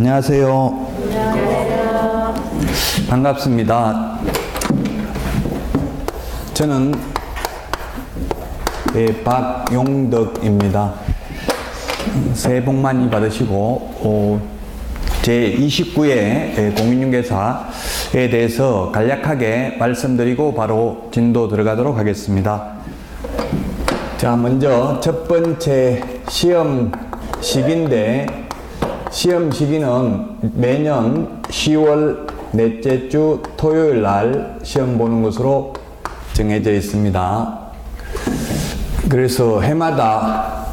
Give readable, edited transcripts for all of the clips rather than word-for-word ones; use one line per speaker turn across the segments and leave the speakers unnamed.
안녕하세요.
안녕하세요.
반갑습니다. 저는 박용덕입니다. 새해 복 많이 받으시고 제29회 공인중개사에 대해서 간략하게 말씀드리고 바로 진도 들어가도록 하겠습니다. 자, 먼저 첫 번째 시험 시기인데, 시험 시기는 매년 10월 넷째 주 토요일 날 시험 보는 것으로 정해져 있습니다. 그래서 해마다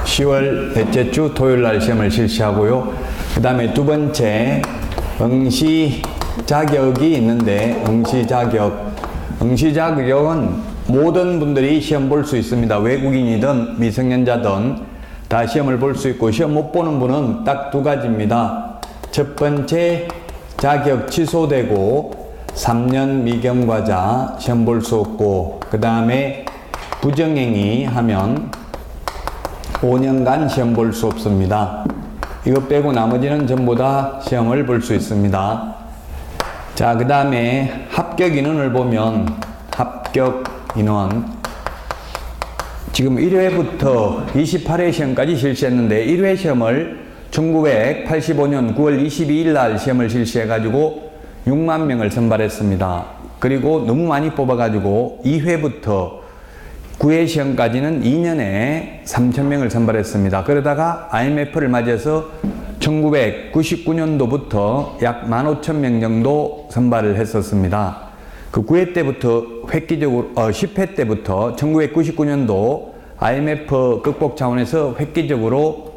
10월 넷째 주 토요일 날 시험을 실시하고요. 그 다음에 두 번째 응시 자격이 있는데, 응시 자격은 모든 분들이 시험 볼 수 있습니다. 외국인이든 미성년자든 다 시험을 볼 수 있고, 시험 못 보는 분은 딱 두 가지입니다. 첫 번째, 자격 취소되고 3년 미경과자 시험 볼 수 없고, 그 다음에 부정행위 하면 5년간 시험 볼 수 없습니다. 이거 빼고 나머지는 전부 다 시험을 볼 수 있습니다. 자, 그 다음에 합격 인원을 보면, 합격 인원 지금 1회부터 28회 시험까지 실시했는데, 1회 시험을 1985년 9월 22일 날 시험을 실시해 가지고 6만 명을 선발했습니다. 그리고 너무 많이 뽑아 가지고 2회부터 9회 시험까지는 2년에 3,000명을 선발했습니다. 그러다가 IMF를 맞이해서 1999년도부터 약 15,000명 정도 선발을 했었습니다. 그 9회 때부터 획기적으로, 10회 때부터 1999년도 IMF 극복 차원에서 획기적으로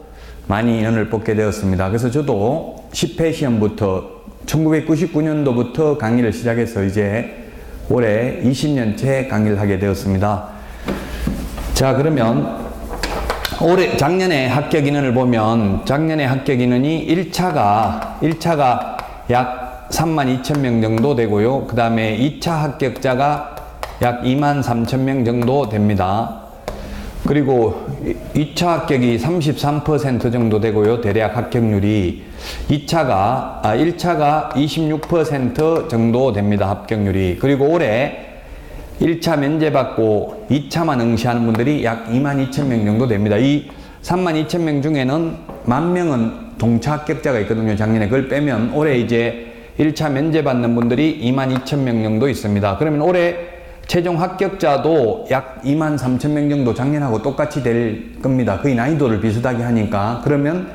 많이 인원을 뽑게 되었습니다. 그래서 저도 10회 시험부터 1999년도부터 강의를 시작해서 이제 올해 20년째 강의를 하게 되었습니다. 자, 그러면 작년에 합격 인원을 보면, 작년에 합격 인원이 1차가 약 32,000명 정도 되고요. 그 다음에 2차 합격자가 약 23,000명 정도 됩니다. 그리고 2차 합격이 33% 정도 되고요. 대략 합격률이. 1차가 26% 정도 됩니다. 합격률이. 그리고 올해 1차 면제받고 2차만 응시하는 분들이 약 22,000명 정도 됩니다. 이 32,000명 중에는 10,000명은 동차 합격자가 있거든요. 작년에. 그걸 빼면 올해 이제 1차 면제받는 분들이 22,000명 정도 있습니다. 그러면 올해 최종 합격자도 약 23,000명 정도 작년하고 똑같이 될 겁니다. 거의 난이도를 비슷하게 하니까. 그러면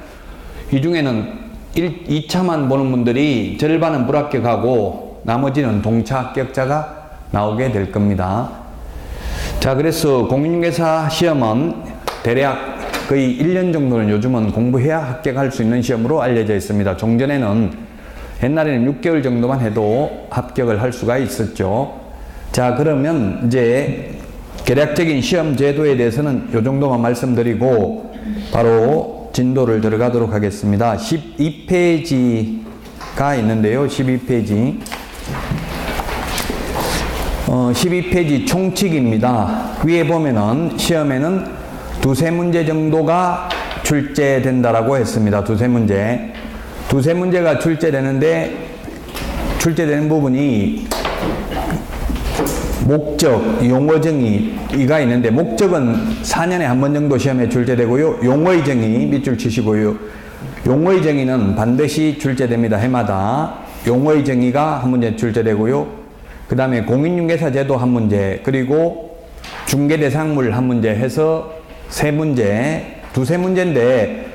이 중에는 2차만 보는 분들이 절반은 불합격하고 나머지는 동차 합격자가 나오게 될 겁니다. 자, 그래서 공인중개사 시험은 대략 거의 1년 정도는 요즘은 공부해야 합격할 수 있는 시험으로 알려져 있습니다. 종전에는, 옛날에는 6개월 정도만 해도 합격을 할 수가 있었죠. 자, 그러면 이제 계략적인 시험 제도에 대해서는 이 정도만 말씀드리고 바로 진도를 들어가도록 하겠습니다. 12페이지가 있는데요. 12페이지. 12페이지 총칙입니다. 위에 보면은 시험에는 두세 문제 정도가 출제된다라고 했습니다. 두세 문제가 출제되는데, 출제되는 부분이 목적, 용어 정의가 있는데, 목적은 4년에 한 번 정도 시험에 출제되고요. 용어의 정의 밑줄 치시고요. 용어의 정의는 반드시 출제됩니다. 해마다. 용어의 정의가 한 문제 출제되고요. 그 다음에 공인중개사 제도 한 문제, 그리고 중개대상물 한 문제 해서 두세 문제인데,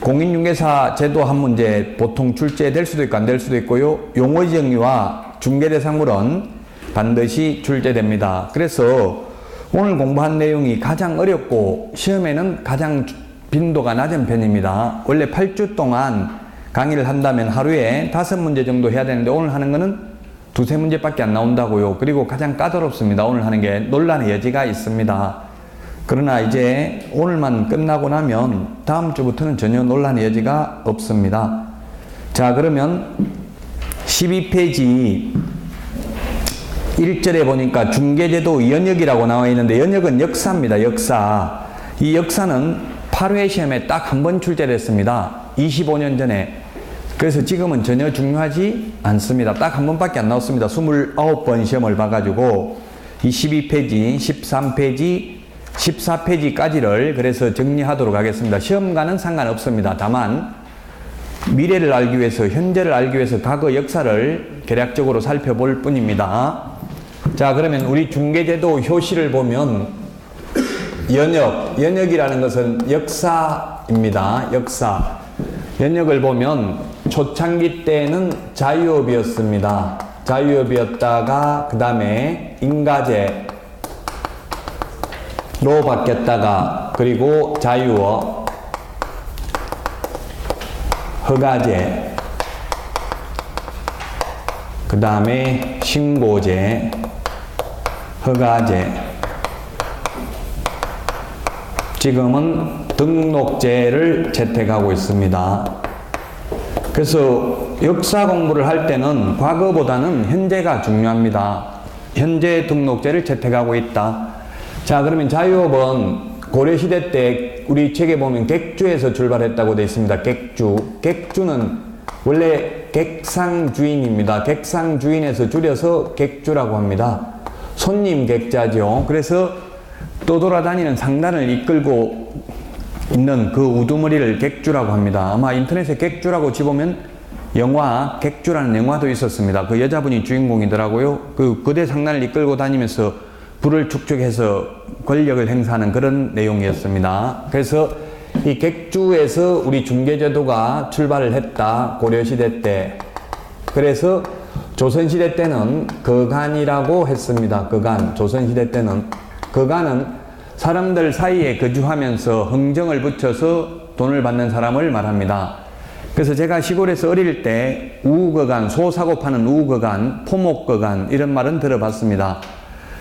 공인중개사 제도 한 문제 보통 출제될 수도 있고 안 될 수도 있고요. 용어의 정의와 중개대상물은 반드시 출제됩니다. 그래서 오늘 공부한 내용이 가장 어렵고 시험에는 가장 빈도가 낮은 편입니다. 원래 8주 동안 강의를 한다면 하루에 5문제 정도 해야 되는데, 오늘 하는 거는 두세 문제밖에 안 나온다고요. 그리고 가장 까다롭습니다. 오늘 하는 게 논란의 여지가 있습니다. 그러나 이제 오늘만 끝나고 나면 다음 주부터는 전혀 논란의 여지가 없습니다. 자, 그러면 12페이지 1절에 보니까 중개제도 연역이라고 나와 있는데, 연역은 역사입니다. 역사. 이 역사는 8회 시험에 딱 한 번 출제됐습니다. 25년 전에. 그래서 지금은 전혀 중요하지 않습니다. 딱 한 번밖에 안 나왔습니다. 29번 시험을 봐가지고 이 12페이지, 13페이지, 14페이지까지를 그래서 정리하도록 하겠습니다. 시험과는 상관없습니다. 다만 미래를 알기 위해서, 현재를 알기 위해서 과거 역사를 개략적으로 살펴볼 뿐입니다. 자, 그러면 우리 중개제도 효시를 보면 연역이라는 것은 역사입니다. 역사. 연역을 보면 초창기 때는 자유업이었습니다. 자유업이었다가 그 다음에 인가제로 바뀌었다가 그리고 자유업, 허가제, 그 다음에 신고제, 허가제, 지금은 등록제를 채택하고 있습니다. 그래서 역사 공부를 할 때는 과거보다는 현재가 중요합니다. 현재 등록제를 채택하고 있다. 자, 그러면 자유업은 고려시대 때 우리 책에 보면 객주에서 출발했다고 되어 있습니다. 객주. 객주는 원래 객상주인입니다. 객상주인에서 줄여서 객주라고 합니다. 손님 객자죠. 그래서 떠돌아다니는 상단을 이끌고 있는 그 우두머리를 객주라고 합니다. 아마 인터넷에 객주라고 집으면 영화 객주라는 영화도 있었습니다. 그 여자분이 주인공이더라고요. 그 거대 상단을 이끌고 다니면서 부를 축적해서 권력을 행사하는 그런 내용이었습니다. 그래서 이 객주에서 우리 중개제도가 출발을 했다. 고려시대 때. 그래서 조선시대 때는 거간이라고 했습니다. 거간. 조선시대 때는 거간은 사람들 사이에 거주하면서 흥정을 붙여서 돈을 받는 사람을 말합니다. 그래서 제가 시골에서 어릴 때 우거간, 소 사고 파는 우거간, 포목거간 이런 말은 들어봤습니다.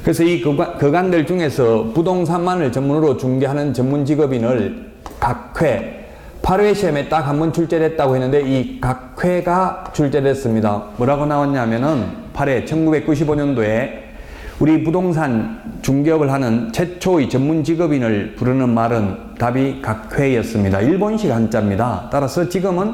그래서 이 거간들 중에서 부동산만을 전문으로 중개하는 전문 직업인을 각회, 8회 시험에 딱 한 번 출제됐다고 했는데 이 각회가 출제됐습니다. 뭐라고 나왔냐면은 8회 1995년도에 우리 부동산 중개업을 하는 최초의 전문 직업인을 부르는 말은 답이 각회였습니다. 일본식 한자입니다. 따라서 지금은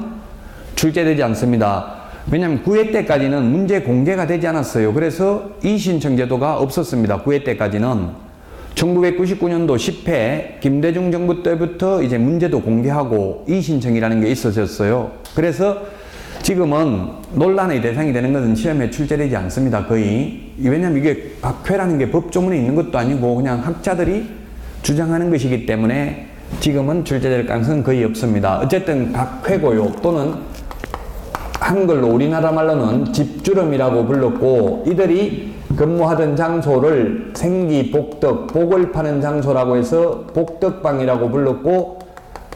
출제되지 않습니다. 왜냐하면 9회 때까지는 문제 공개가 되지 않았어요. 그래서 이신청 제도가 없었습니다. 9회 때까지는. 1999년도 10회 김대중 정부 때부터 이제 문제도 공개하고 이신청이라는 게 있어졌어요. 그래서 지금은 논란의 대상이 되는 것은 시험에 출제되지 않습니다. 거의. 왜냐하면 이게 각회라는 게 법조문에 있는 것도 아니고 그냥 학자들이 주장하는 것이기 때문에 지금은 출제될 가능성은 거의 없습니다. 어쨌든 각회고요. 또는 한글로 우리나라 말로는 집주름이라고 불렀고 이들이 근무하던 장소를 생기복덕, 복을 파는 장소라고 해서 복덕방이라고 불렀고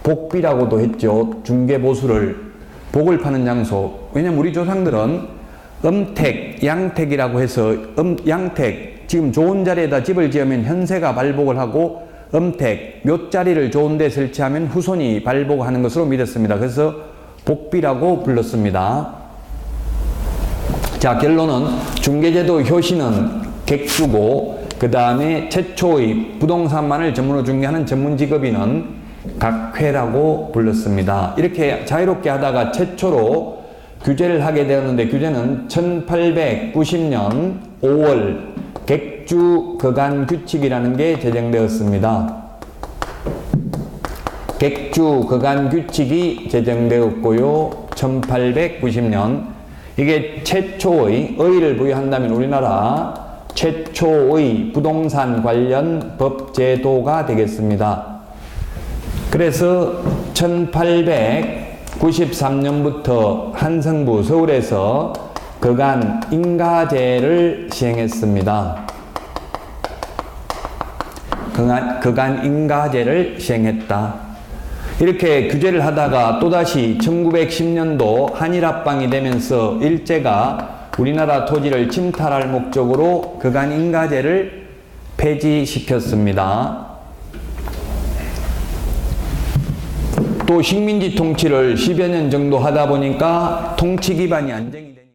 복비라고도 했죠. 중개보수를. 복을 파는 장소. 왜냐면 우리 조상들은 음택, 양택이라고 해서 양택, 지금 좋은 자리에다 집을 지으면 현세가 발복을 하고 음택, 묘자리를 좋은 데 설치하면 후손이 발복하는 것으로 믿었습니다. 그래서 복비라고 불렀습니다. 자, 결론은 중개제도 효시는 객주고 그 다음에 최초의 부동산만을 전문으로 중개하는 전문직업인은 각회라고 불렀습니다. 이렇게 자유롭게 하다가 최초로 규제를 하게 되었는데 규제는 1890년 5월 객주 거간 규칙이라는 게 제정되었습니다. 객주 거간 규칙이 제정되었고요. 1890년 이게 최초의 의의를 부여한다면 우리나라 최초의 부동산 관련 법 제도가 되겠습니다. 그래서 1893년부터 한성부 서울에서 거간 인가제를 시행했습니다. 거간 인가제를 시행했다. 이렇게 규제를 하다가 또다시 1910년도 한일합방이 되면서 일제가 우리나라 토지를 침탈할 목적으로 거간 인가제를 폐지시켰습니다. 또 식민지 통치를 10여 년 정도 하다 보니까 통치 기반이 안정이 되니까